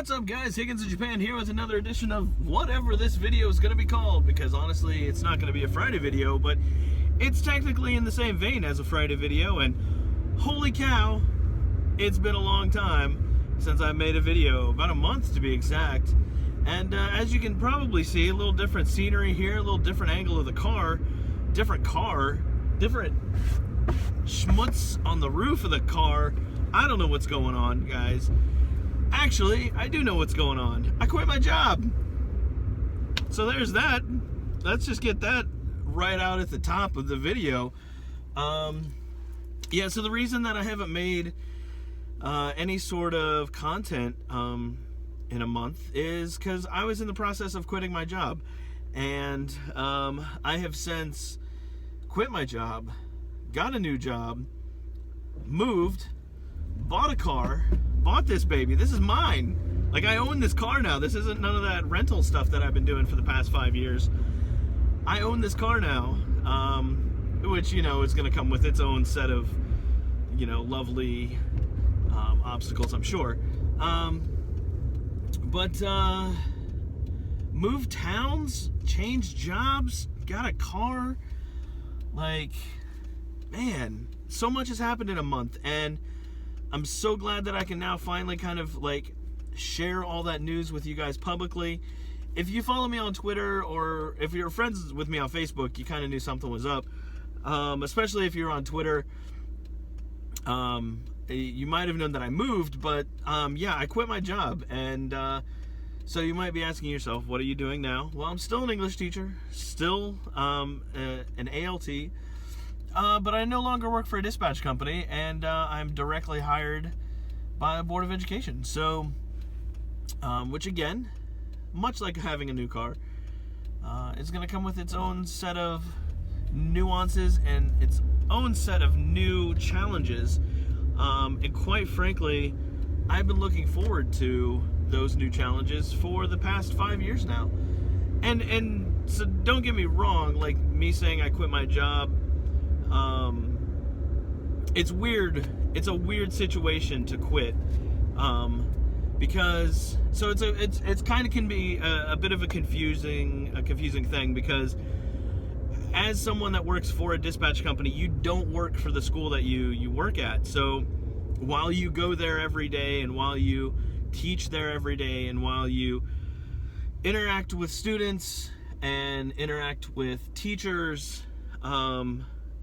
What's up, guys? Higgins in Japan here with another edition of whatever this video is going to be called, because honestly it's not going to be a Friday video, but it's technically in the same vein as a Friday video, and holy cow, it's been a long time since I made a video, about a month to be exact. And as you can probably see, a little different scenery here, a little different angle of the car, different schmutz on the roof of the car. I don't know what's going on, guys. Actually, I do know what's going on. I quit my job. So there's that. Let's just get that right out at the top of the video. Yeah, so the reason that I haven't made any sort of content in a month is because I was in the process of quitting my job. And I have since quit my job, got a new job, moved, bought a car, bought this baby. This is mine. Like, I own this car now. This isn't none of that rental stuff that I've been doing for the past 5 years. I own this car now, which, you know, is going to come with its own set of, you know, lovely obstacles, I'm sure. But moved towns, changed jobs, got a car. Like, man, so much has happened in a month, and I'm so glad that I can now finally kind of like share all that news with you guys publicly. If you follow me on Twitter, or if you're friends with me on Facebook, you kind of knew something was up. Especially if you're on Twitter, you might have known that I moved, but yeah, I quit my job. And so you might be asking yourself, what are you doing now? Well, I'm still an English teacher, still an ALT. But I no longer work for a dispatch company, and I'm directly hired by a Board of Education. So, which again, much like having a new car, is going to come with its own set of nuances and its own set of new challenges. And quite frankly, I've been looking forward to those new challenges for the past 5 years now. And so don't get me wrong, like me saying I quit my job, it's weird. It's a weird situation to quit, because so it's kind of can be a bit of a confusing thing, because as someone that works for a dispatch company, you don't work for the school that you work at. So while you go there every day, and while you teach there every day, and while you interact with students and interact with teachers,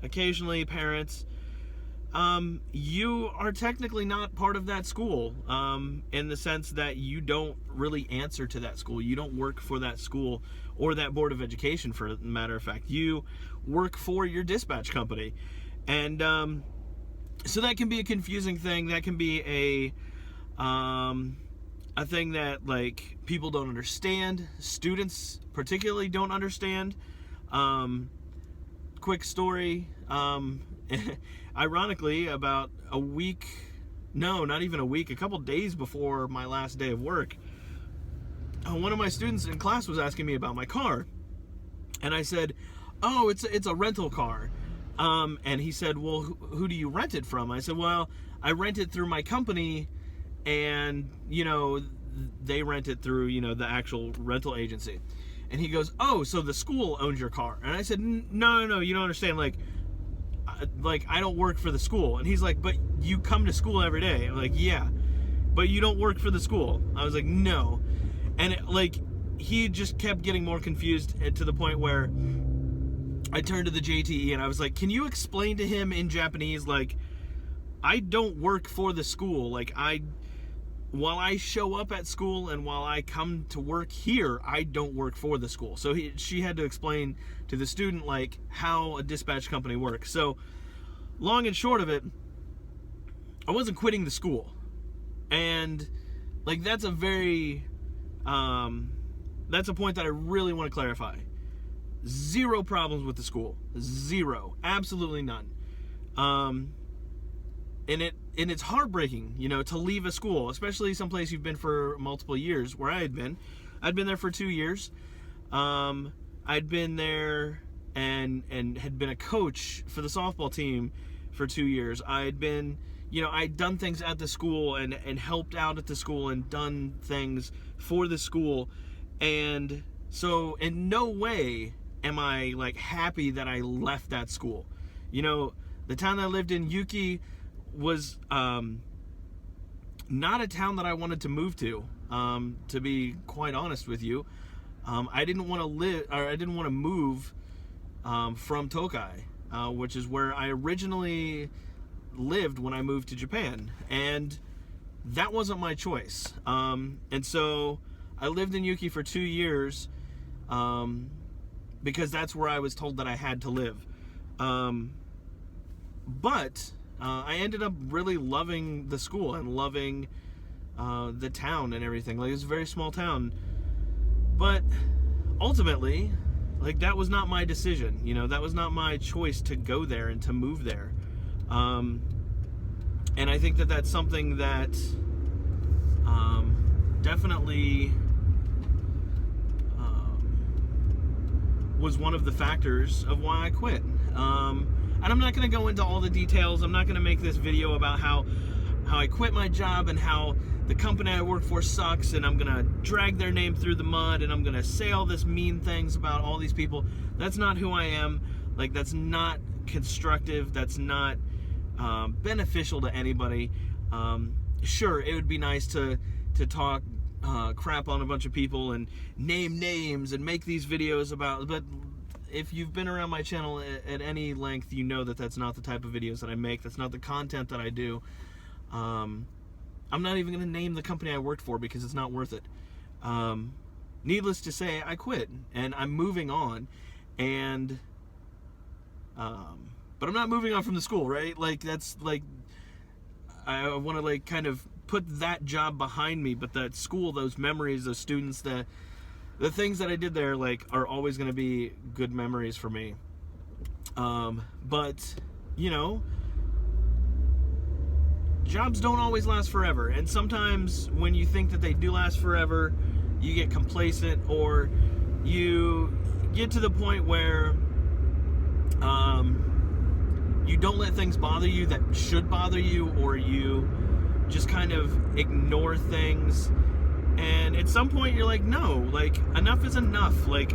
occasionally parents, you are technically not part of that school, in the sense that you don't really answer to that school. You don't work for that school or that Board of Education, for a matter of fact. You work for your dispatch company. And so that can be a confusing thing. That can be a thing that, like, people don't understand. Students particularly don't understand. Quick story, ironically, about a week, no, not even a week, a couple days before my last day of work, one of my students in class was asking me about my car, and I said, oh, it's a rental car, and he said, well, who do you rent it from? I said, well, I rent it through my company, and, you know, they rent it through, you know, the actual rental agency. And he goes, oh, so the school owns your car. And I said, no, you don't understand. Like I don't work for the school. And he's like, but you come to school every day. I'm like, yeah, but you don't work for the school. I was like, no. And he just kept getting more confused, to the point where I turned to the JTE and I was like, can you explain to him in Japanese, like, I don't work for the school. Like, while I show up at school and while I come to work here, I don't work for the school. So she had to explain to the student, like, how a dispatch company works. So long and short of it, I wasn't quitting the school. And, like, that's a very, that's a point that I really want to clarify. Zero problems with the school. Zero. Absolutely none. And it's heartbreaking, you know, to leave a school, especially someplace you've been for multiple years, where I had been. I'd been there for 2 years. I'd been there and had been a coach for the softball team for 2 years. I'd been, I'd done things at the school and helped out at the school and done things for the school. And so in no way am I like happy that I left that school. The town that I lived in, Yuki, was not a town that I wanted to move to be quite honest with you. I didn't want to move from Tokai, which is where I originally lived when I moved to Japan, and that wasn't my choice. And so I lived in Yuki for 2 years because that's where I was told that I had to live. But I ended up really loving the school and loving the town and everything. Like, it's a very small town, but ultimately, like, that was not my decision. That was not my choice to go there and to move there. And I think that that's something that definitely was one of the factors of why I quit. And I'm not going to go into all the details. I'm not going to make this video about how I quit my job and how the company I work for sucks, and I'm going to drag their name through the mud, and I'm going to say all this mean things about all these people. That's not who I am. Like, that's not constructive. That's not beneficial to anybody. Sure, it would be nice to talk crap on a bunch of people and name names and make these videos about, but if you've been around my channel at any length, you know that that's not the type of videos that I make. That's not the content that I do. I'm not even going to name the company I worked for because it's not worth it. Needless to say, I quit and I'm moving on. And but I'm not moving on from the school, right? Like, that's like, I want to like kind of put that job behind me, but that school, those memories, those students, the things that I did there, like, are always going to be good memories for me. But jobs don't always last forever, and sometimes when you think that they do last forever, you get complacent, or you get to the point where you don't let things bother you that should bother you, or you just kind of ignore things, and at some point you're like, no, like, enough is enough. Like,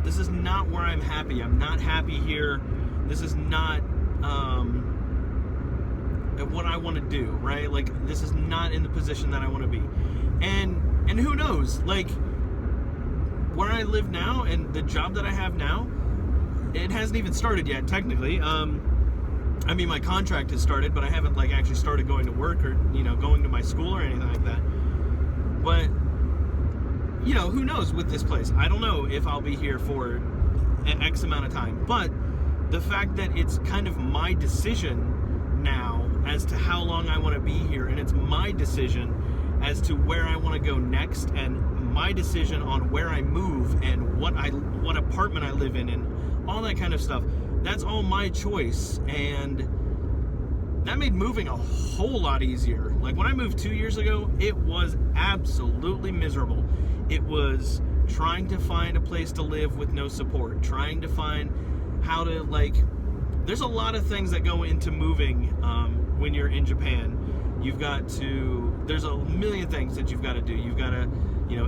this is not where I'm happy. I'm not happy here. This is not what I want to do, right? Like, this is not in the position that I want to be. And who knows, like, where I live now and the job that I have now, it hasn't even started yet, technically. I mean, my contract has started, but I haven't, like, actually started going to work or, going to my school or anything like that. But, who knows with this place? I don't know if I'll be here for an X amount of time. But the fact that it's kind of my decision now as to how long I want to be here, and it's my decision as to where I want to go next, and my decision on where I move and what apartment I live in and all that kind of stuff, that's all my choice. And that made moving a whole lot easier. Like, when I moved 2 years ago, it was absolutely miserable. It was trying to find a place to live with no support, trying to find how to, like, there's a lot of things that go into moving when you're in Japan. There's a million things that you've got to do. You've got to,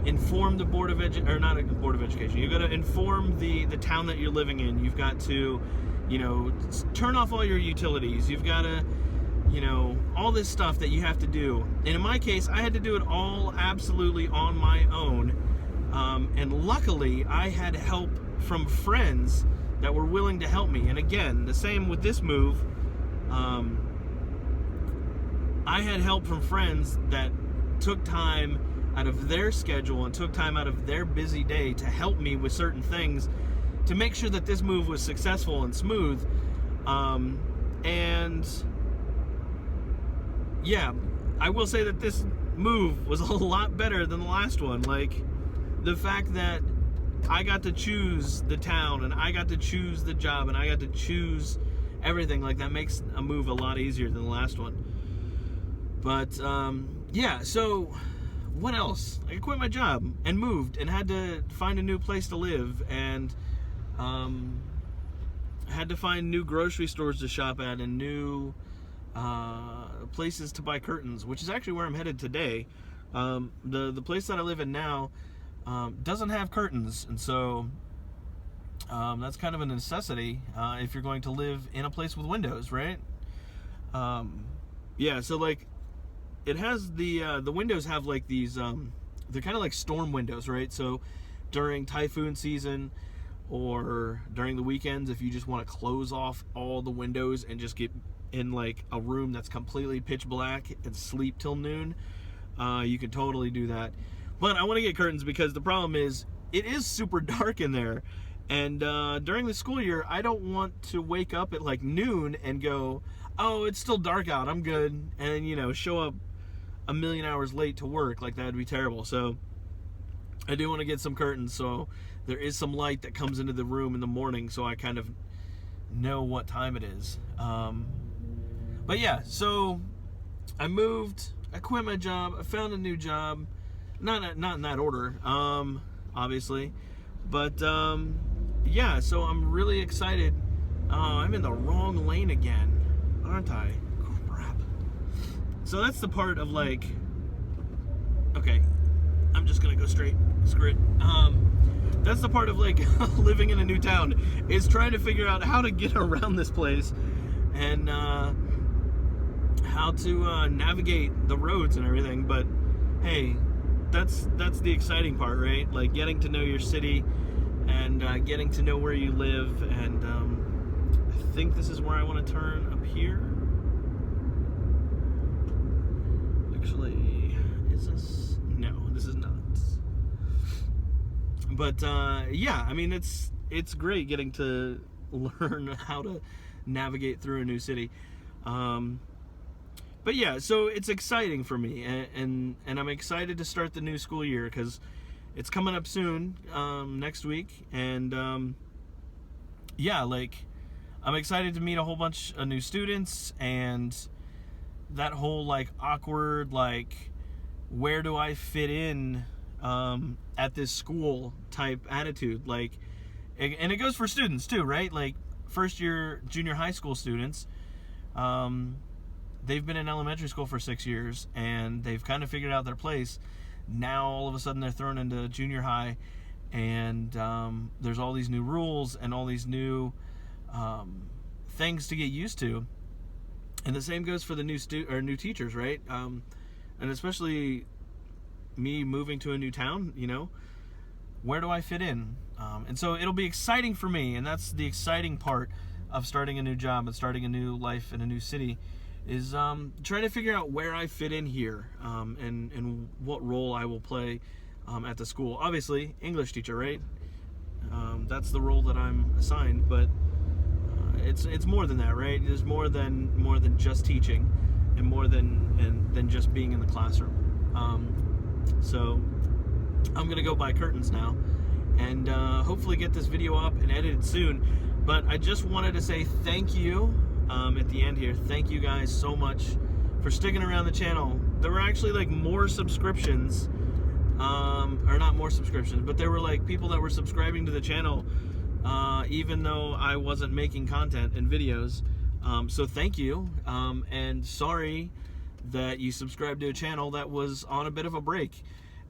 inform the Board of Education. You've got to inform the town that you're living in. You've got to, turn off all your utilities. You've got to, all this stuff that you have to do. And in my case, I had to do it all absolutely on my own. And luckily, I had help from friends that were willing to help me. And again, the same with this move. I had help from friends that took time out of their schedule and took time out of their busy day to help me with certain things to make sure that this move was successful and smooth. And yeah, I will say that this move was a lot better than the last one. Like, the fact that I got to choose the town and I got to choose the job and I got to choose everything, like, that makes a move a lot easier than the last one. But yeah, so what else? I quit my job and moved and had to find a new place to live, and had to find new grocery stores to shop at and new places to buy curtains, which is actually where I'm headed today. The place that I live in now doesn't have curtains, and so that's kind of a necessity if you're going to live in a place with windows, right? Yeah, so like it has the windows have like these they're kind of like storm windows, right? So during typhoon season or during the weekends, if you just want to close off all the windows and just get in like a room that's completely pitch black and sleep till noon, you can totally do that. But I want to get curtains because the problem is it is super dark in there, and during the school year I don't want to wake up at like noon and go, oh, it's still dark out, I'm good, and you know, show up a million hours late to work. Like, that would be terrible. So I do want to get some curtains so there is some light that comes into the room in the morning, so I kind of know what time it is. But yeah, so I moved, I quit my job, I found a new job, not in that order, obviously, but yeah, so I'm really excited. I'm in the wrong lane again, aren't I? Crap. So that's the part of like, okay, I'm just gonna go straight, screw it. That's the part of like living in a new town, is trying to figure out how to get around this place and how to navigate the roads and everything. But hey, that's the exciting part, right? Like getting to know your city and getting to know where you live. And I think this is where I want to turn up here. Actually, is this? No, this is not. But yeah, I mean, it's great getting to learn how to navigate through a new city. But yeah, so it's exciting for me, and I'm excited to start the new school year because it's coming up soon, next week, and yeah, like I'm excited to meet a whole bunch of new students, and that whole like awkward, like, where do I fit in at this school type attitude. Like, and it goes for students too, right? Like first year junior high school students, they've been in elementary school for 6 years and they've kind of figured out their place. Now all of a sudden they're thrown into junior high, and there's all these new rules and all these new things to get used to. And the same goes for the new teachers, right? And especially me moving to a new town, you know, where do I fit in? And so it'll be exciting for me, and that's the exciting part of starting a new job and starting a new life in a new city, is trying to figure out where I fit in here, and what role I will play at the school. Obviously, English teacher, right? That's the role that I'm assigned, but it's more than that, right? There's more than just teaching, and more than just being in the classroom. So I'm gonna go buy curtains now, and hopefully get this video up and edited soon. But I just wanted to say thank you at the end here. Thank you guys so much for sticking around the channel. There were actually like more subscriptions, or not more subscriptions, but there were like people that were subscribing to the channel even though I wasn't making content and videos. So thank you, and sorry that you subscribed to a channel that was on a bit of a break.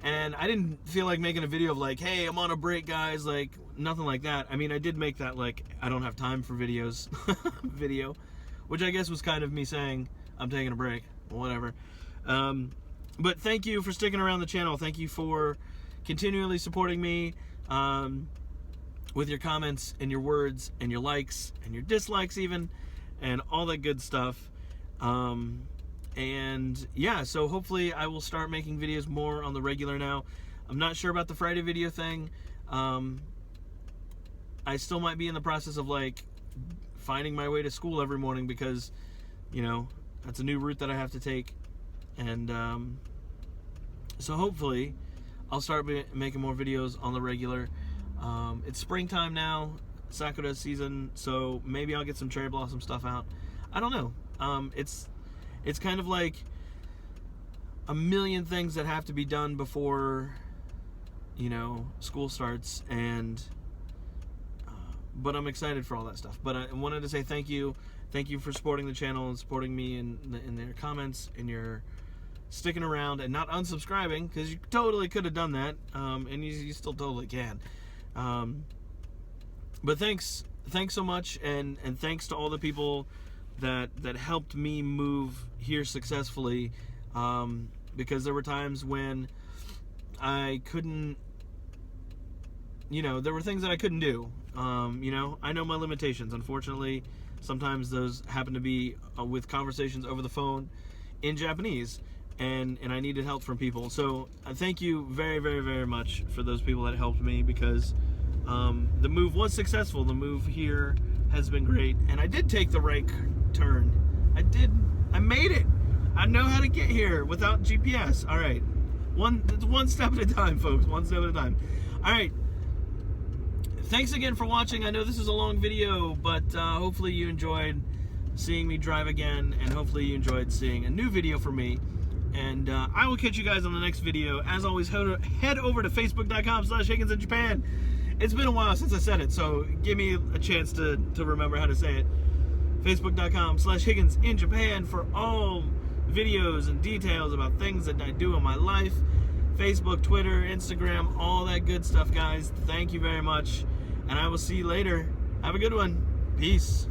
And I didn't feel like making a video of like, hey, I'm on a break, guys, like nothing like that. I mean, I did make that like I don't have time for videos video, which I guess was kind of me saying I'm taking a break, whatever. But thank you for sticking around the channel. Thank you for continually supporting me with your comments and your words and your likes and your dislikes even, and all that good stuff. And yeah, so hopefully I will start making videos more on the regular now. I'm not sure about the Friday video thing. I still might be in the process of like finding my way to school every morning, because, you know, that's a new route that I have to take. And so hopefully I'll start making more videos on the regular. It's springtime now, Sakura season, so maybe I'll get some cherry blossom stuff out. I don't know. It's kind of like a million things that have to be done before, you know, school starts, and but I'm excited for all that stuff. But I wanted to say thank you for supporting the channel and supporting me in their comments, and your sticking around and not unsubscribing, because you totally could have done that, and you still totally can. But thanks so much, and thanks to all the people that helped me move here successfully, because there were times when I couldn't, there were things that I couldn't do. I know my limitations. Unfortunately, sometimes those happen to be with conversations over the phone in Japanese, and I needed help from people. So thank you very, very, very much for those people that helped me, because the move was successful. The move here has been great, and I did take the right turn. I made it. I know how to get here without GPS. All right, one step at a time, folks. One step at a time. All right. Thanks again for watching. I know this is a long video, but hopefully you enjoyed seeing me drive again, and hopefully you enjoyed seeing a new video from me. And I will catch you guys on the next video. As always, head over to facebook.com/Higgins in Japan. It's been a while since I said it, so give me a chance to remember how to say it. Facebook.com/Higgins in Japan for all videos and details about things that I do in my life. Facebook, Twitter, Instagram, all that good stuff, guys. Thank you very much, and I will see you later. Have a good one. Peace.